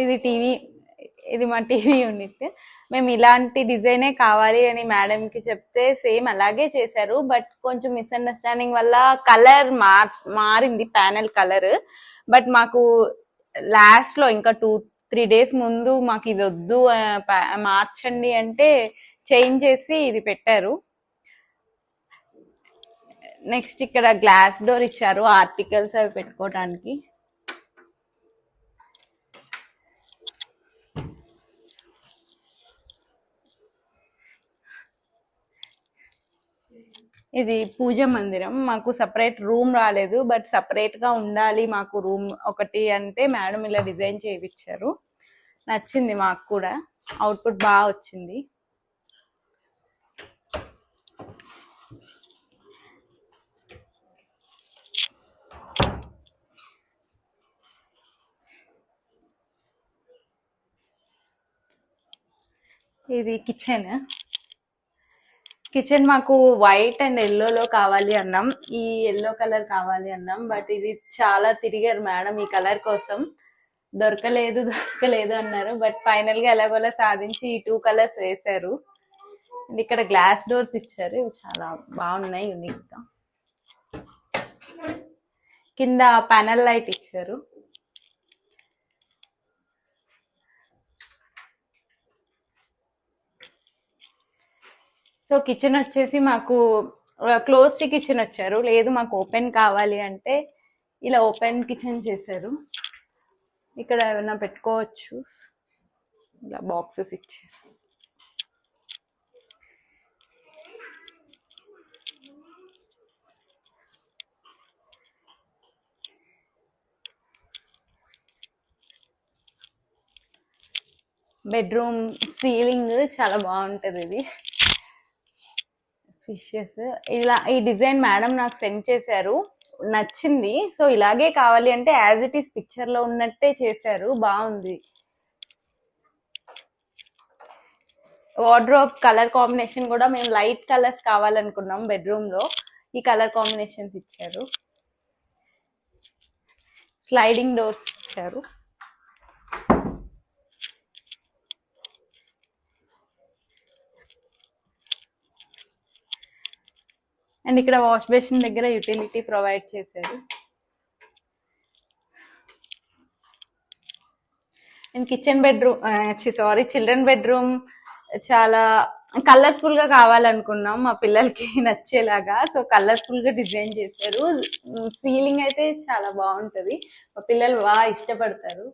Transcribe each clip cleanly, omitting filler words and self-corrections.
ఇది టీవీ, ఇది మా టీవీ యూనిట్. మేము ఇలాంటి డిజైనే కావాలి అని మేడంకి చెప్తే సేమ్ అలాగే చేశారు. బట్ కొంచెం మిస్అండర్స్టాండింగ్ వల్ల కలర్ మారింది, ప్యానెల్ కలర్. బట్ మాకు లాస్ట్ లో ఇంకా 2-3 డేస్ ముందు మాకు ఇది వద్దు మార్చండి అంటే చేంజ్ చేసి ఇది పెట్టారు. నెక్స్ట్ ఇక్కడ గ్లాస్ డోర్ ఇచ్చారు ఆర్టికల్స్ అవి పెట్టుకోవడానికి. ఇది పూజ మందిరం. మాకు సపరేట్ రూమ్ రాలేదు, బట్ సపరేట్ గా ఉండాలి మాకు రూమ్ ఒకటి అంటే మేడం ఇలా డిజైన్ చేయించారు. నచ్చింది మాకు కూడా, అవుట్పుట్ బాగా వచ్చింది. ఇది కిచెన్. కిచెన్ మాకు వైట్ అండ్ ఎల్లోలో కావాలి అన్నాం, ఈ ఎల్లో కలర్ కావాలి అన్నాం. బట్ ఇది చాలా తిరిగారు మేడం ఈ కలర్ కోసం, దొరకలేదు అన్నారు. బట్ ఫైనల్ గా ఎలాగోలా సాధించి ఈ 2 కలర్స్ వేశారు. ఇక్కడ గ్లాస్ డోర్స్ ఇచ్చారు, ఇవి చాలా బాగున్నాయి యూనిక్ గా. కింద ప్యానల్ లైట్ ఇచ్చారు. సో కిచెన్ వచ్చేసి మాకు క్లోజ్డ్ కిచెన్ వచ్చారు, లేదు మాకు ఓపెన్ కావాలి అంటే ఇలా ఓపెన్ కిచెన్ చేశారు. ఇక్కడ ఏమైనా పెట్టుకోవచ్చు, ఇలా బాక్సెస్ ఇచ్చారు. బెడ్రూమ్ సీలింగ్ చాలా బాగుంటది. ఇది ఫిషెస్ ఇలా ఈ డిజైన్ మేడం నాకు సెండ్ చేశారు, నచ్చింది. సో ఇలాగే కావాలి అంటే యాజ్ ఇట్ ఈస్ పిక్చర్ లో ఉన్నట్టే చేశారు, బాగుంది. వార్డ్రోబ్ కలర్ కాంబినేషన్ కూడా మేము లైట్ కలర్స్ కావాలనుకున్నాం బెడ్రూమ్ లో, ఈ కలర్ కాంబినేషన్స్ ఇచ్చారు. స్లైడింగ్ డోర్స్ ఇచ్చారు. అండ్ ఇక్కడ వాష్ బేసిన్ దగ్గర యూటిలిటీ ప్రొవైడ్ చేశారు. And kitchen bedroom children bedroom చాలా కలర్ఫుల్ గా కావాలనుకున్నాం మా పిల్లలకి నచ్చేలాగా. సో కలర్ఫుల్ గా డిజైన్ చేశారు. సీలింగ్ అయితే చాలా బాగుంటది, మా పిల్లలు బాగా ఇష్టపడతారు.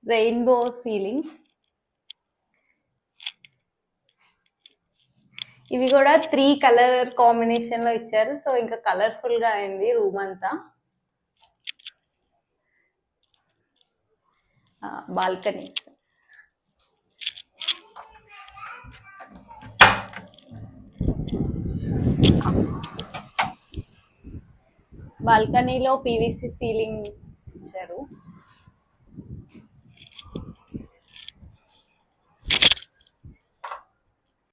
Rainbow ceiling. ఇవి కూడా 3 కలర్ కాంబినేషన్ లో ఇచ్చారు, సో ఇంకా కలర్ఫుల్ గా అయింది రూమ్ అంతా. బాల్కనీ. బాల్కనీలో పీవీసీ సీలింగ్ ఇచ్చారు.